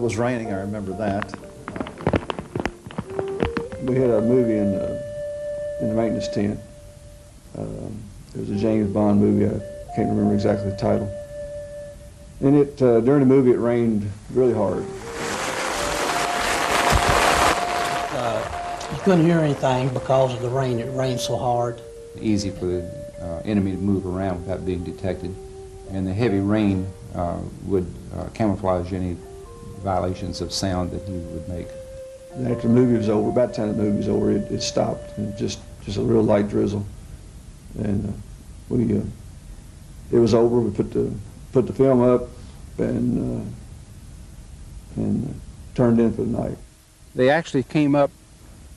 was raining, I remember that. We had a movie in the maintenance tent. It was a James Bond movie. I can't remember exactly the title. And during the movie, it rained really hard. You couldn't hear anything because of the rain. It rained so hard. Easy for the enemy to move around without being detected. And the heavy rain would camouflage any violations of sound that he would make. And after the movie was over, about the time the movie was over, it stopped, and just a real light drizzle. And it was over. We put the film up and turned in for the night. They actually came up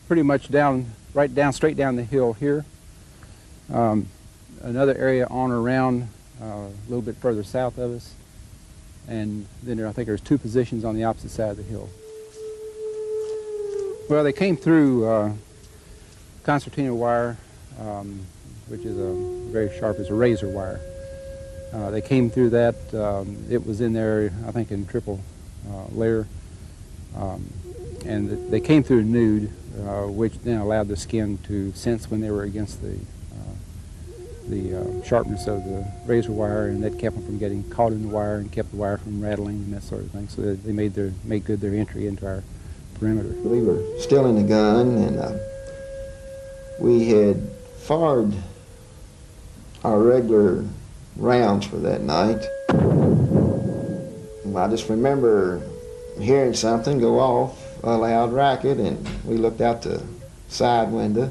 pretty much straight down the hill here. Another area on or around a little bit further south of us. And then I think there's 2 positions on the opposite side of the hill. Well, they came through concertina wire, which is very sharp as a razor wire. They came through that. It was in there, I think, in triple layer. And they came through nude, which then allowed the skin to sense when they were against the sharpness of the razor wire, and that kept them from getting caught in the wire and kept the wire from rattling and that sort of thing. So they made good their entry into our perimeter. We were still in the gun, and we had fired our regular rounds for that night. I just remember hearing something go off, a loud racket, and we looked out the side window,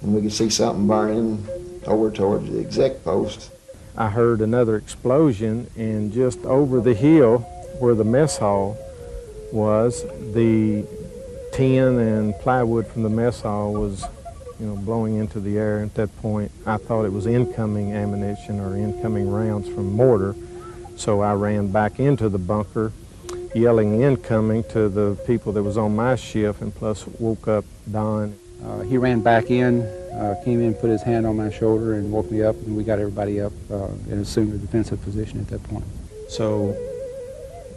and we could see something burning over towards the exec post. I heard another explosion, and just over the hill where the mess hall was, the tin and plywood from the mess hall was, blowing into the air. At that point, I thought it was incoming ammunition or incoming rounds from mortar, so I ran back into the bunker, yelling incoming to the people that was on my shift, and plus woke up Don. He ran back in, came in, put his hand on my shoulder and woke me up, and we got everybody up and assumed a defensive position at that point. So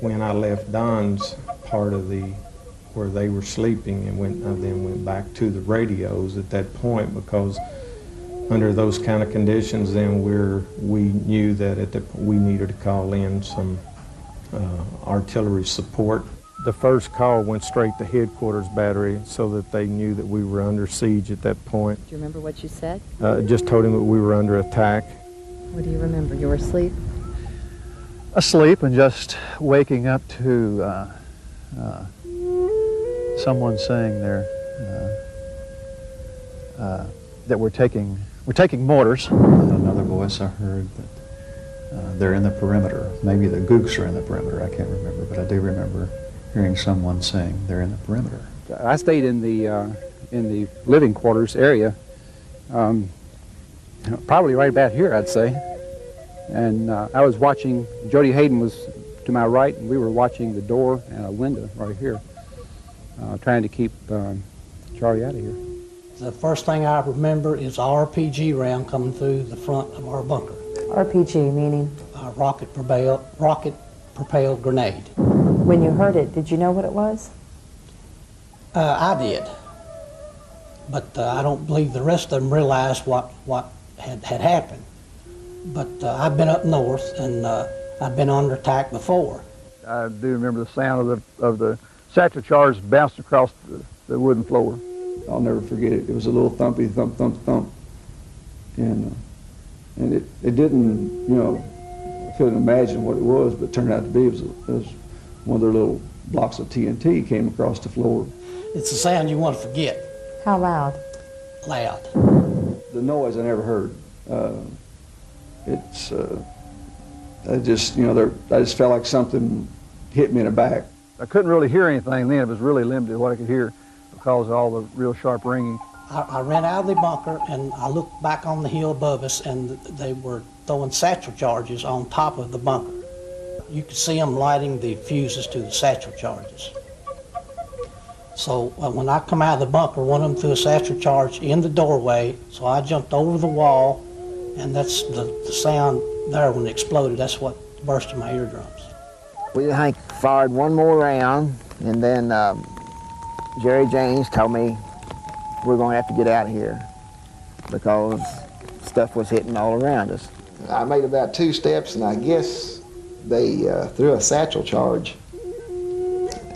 when I left Don's part of where they were sleeping, and I then went back to the radios at that point, because under those kind of conditions, then we knew that we needed to call in some artillery support. The first call went straight to headquarters battery so that they knew that we were under siege at that point. Do you remember what you said? Just told him that we were under attack. What do you remember? You were asleep? Asleep, and just waking up to someone saying that we're taking mortars. Another voice I heard that they're in the perimeter. Maybe the Gooks are in the perimeter. I can't remember, but I do remember hearing someone saying they're in the perimeter. I stayed in the living quarters area, probably right about here, I'd say. And I was watching. Jody Hayden was to my right, and we were watching the door and a window right here, trying to keep Charlie out of here. The first thing I remember is a RPG round coming through the front of our bunker. RPG meaning? A rocket-propelled grenade. When you heard it, did you know what it was? I did, but I don't believe the rest of them realized what had happened. But I've been up north, and I've been under attack before. I do remember the sound of the satchel charge bouncing across the wooden floor. I'll never forget it. It was a little thumpy, thump, thump, thump. And it didn't, I couldn't imagine what it was, but it turned out to be, it was one of their little blocks of TNT came across the floor. It's a sound you want to forget. How loud? Loud. The noise I never heard. I just felt like something hit me in the back. I couldn't really hear anything then. It was really limited what I could hear because of all the real sharp ringing. I ran out of the bunker, and I looked back on the hill above us, and they were throwing satchel charges on top of the bunker. You could see them lighting the fuses to the satchel charges. So when I come out of the bunker, one of them threw a satchel charge in the doorway, so I jumped over the wall, and that's the sound there when it exploded. That's what burst in my eardrums. We, I think, fired one more round, and then Jerry James told me we're going to have to get out of here because stuff was hitting all around us. I made about 2 steps, and I guess they threw a satchel charge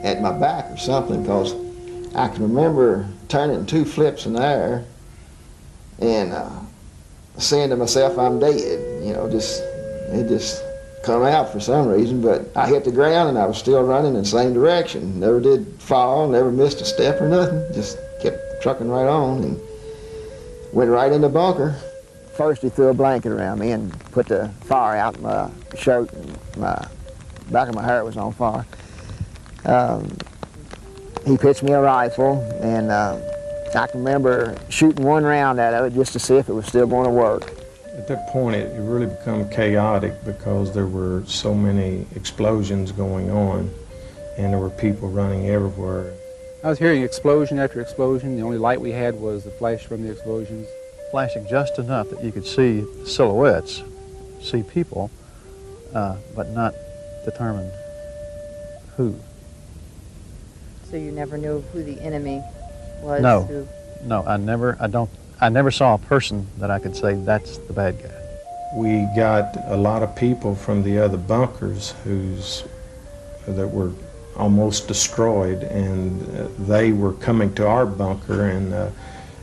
at my back or something, because I can remember turning 2 flips in the air and saying to myself, I'm dead. You know, it just come out for some reason, but I hit the ground and I was still running in the same direction. Never did fall, never missed a step or nothing. Just kept trucking right on and went right in the bunker. First he threw a blanket around me and put the fire out. My shirt and my back of my hair was on fire. He pitched me a rifle, and I can remember shooting one round at it just to see if it was still going to work. At that point, it really became chaotic because there were so many explosions going on, and there were people running everywhere. I was hearing explosion after explosion. The only light we had was the flash from the explosions. Flashing just enough that you could see silhouettes, see people, but not determine who. So you never knew who the enemy was? No, no, I never saw a person that I could say that's the bad guy. We got a lot of people from the other bunkers that were almost destroyed, and they were coming to our bunker, and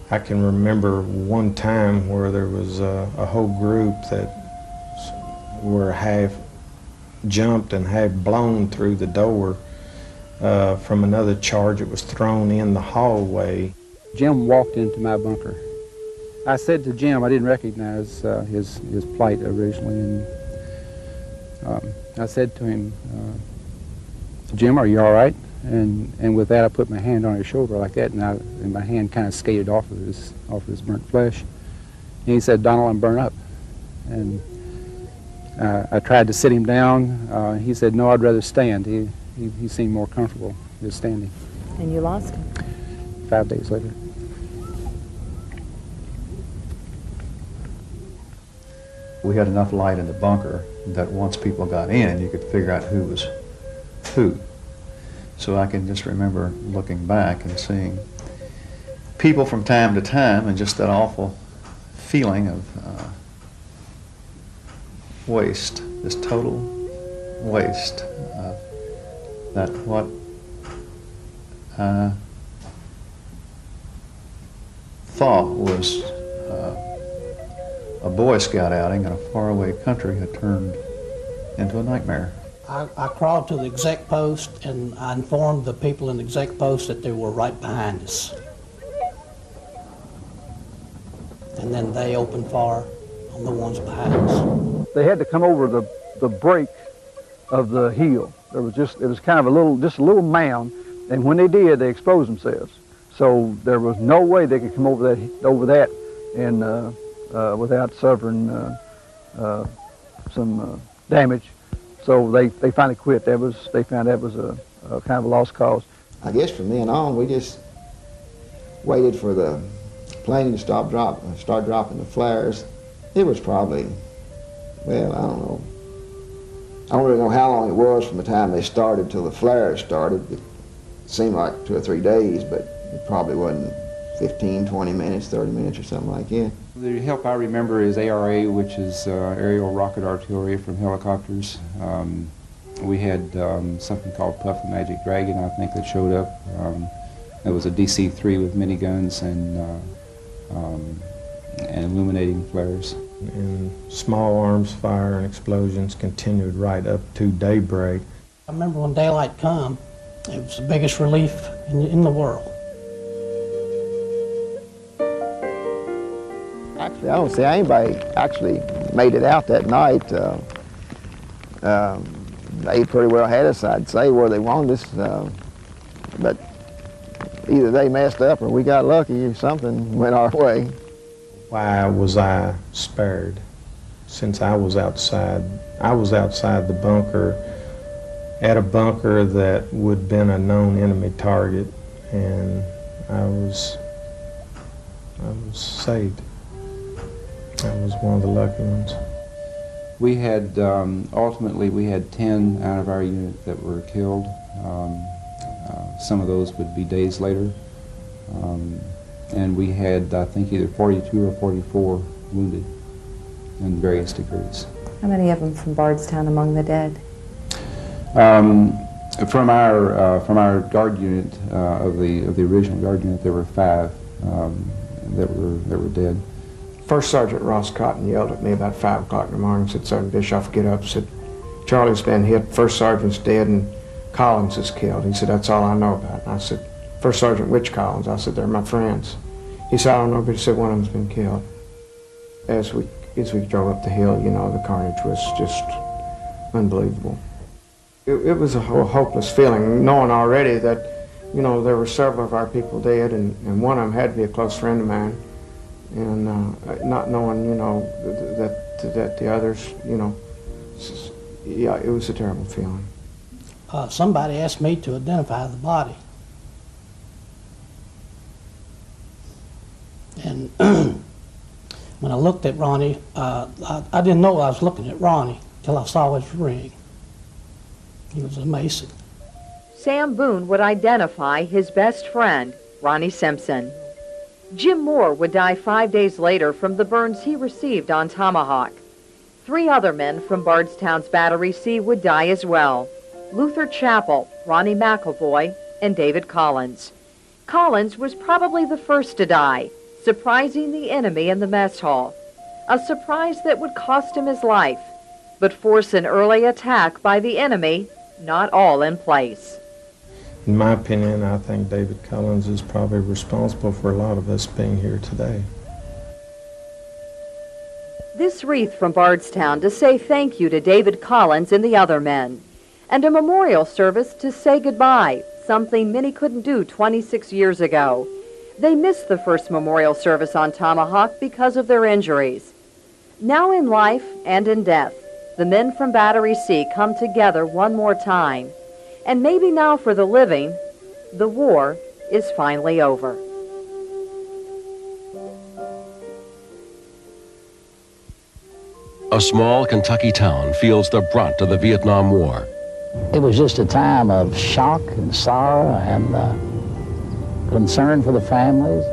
I can remember one time where there was a whole group that were half jumped and half blown through the door from another charge that was thrown in the hallway. Jim walked into my bunker. I said to Jim, I didn't recognize his plight originally, and I said to him, Jim, are you all right? And with that, I put my hand on his shoulder like that, and my hand kind of skated off of his burnt flesh. And he said, Donald, I'm burnt up. And I tried to sit him down. He said, no, I'd rather stand. He seemed more comfortable just standing. And you lost him? 5 days later. We had enough light in the bunker that once people got in, you could figure out who was who. So I can just remember looking back and seeing people from time to time, and just that awful feeling of waste, this total waste of that what I thought was a Boy Scout outing in a faraway country had turned into a nightmare. I crawled to the exec post, and I informed the people in the exec post that they were right behind us. And then they opened fire on the ones behind us. They had to come over the break of the hill. It was kind of just a little mound, and when they did, they exposed themselves. So there was no way they could come over that and without suffering some damage. So they finally quit. They found that was a kind of a lost cause. I guess from then on, we just waited for the plane to start dropping the flares. It was probably, well, I don't know. I don't really know how long it was from the time they started till the flares started. It seemed like 2 or 3 days, but it probably wasn't 15, 20 minutes, 30 minutes or something like that. The help I remember is ARA, which is aerial rocket artillery from helicopters. We had something called Puff the Magic Dragon, I think, that showed up. It was a DC-3 with miniguns and illuminating flares. And small arms fire and explosions continued right up to daybreak. I remember when daylight come, it was the biggest relief in the world. Actually, I don't see anybody actually made it out that night. They pretty well had us, I'd say, where they wanted us. But either they messed up or we got lucky or something went our way. Why was I spared? Since I was outside the bunker, at a bunker that would have been a known enemy target, and I was saved. I was one of the lucky ones. We had, ultimately, we had 10 out of our unit that were killed. Some of those would be days later. And we had, I think, either 42 or 44 wounded in various degrees. How many of them from Bardstown among the dead? From our guard unit, of the original guard unit, there were 5 that were dead. First Sergeant Ross Cotton yelled at me about 5 o'clock in the morning, said, "Sergeant Bischoff, get up," said, "Charlie's been hit, First Sergeant's dead, and Collins is killed." He said, "That's all I know about." And I said, "First Sergeant, which Collins?" I said, "They're my friends." He said, "I don't know," but he said, "One of them's been killed." As we drove up the hill, you know, the carnage was just unbelievable. It was a hopeless feeling, knowing already that, you know, there were several of our people dead, and one of them had to be a close friend of mine, and not knowing, you know, that the others, you know, yeah, it was a terrible feeling. Somebody asked me to identify the body. And when I looked at Ronnie, I didn't know I was looking at Ronnie till I saw his ring. He was a Mason. Sam Boone would identify his best friend, Ronnie Simpson. Jim Moore would die 5 days later from the burns he received on Tomahawk. 3 other men from Bardstown's Battery C would die as well: Luther Chappell, Ronnie McElvoy, and David Collins. Collins was probably the first to die, surprising the enemy in the mess hall. A surprise that would cost him his life, but force an early attack by the enemy not all in place. In my opinion, I think David Collins is probably responsible for a lot of us being here today. This wreath from Bardstown to say thank you to David Collins and the other men, and a memorial service to say goodbye, something many couldn't do 26 years ago. They missed the first memorial service on Tomahawk because of their injuries. Now in life and in death, the men from Battery C come together one more time. And maybe now for the living, the war is finally over. A small Kentucky town feels the brunt of the Vietnam War. It was just a time of shock and sorrow and concern for the families.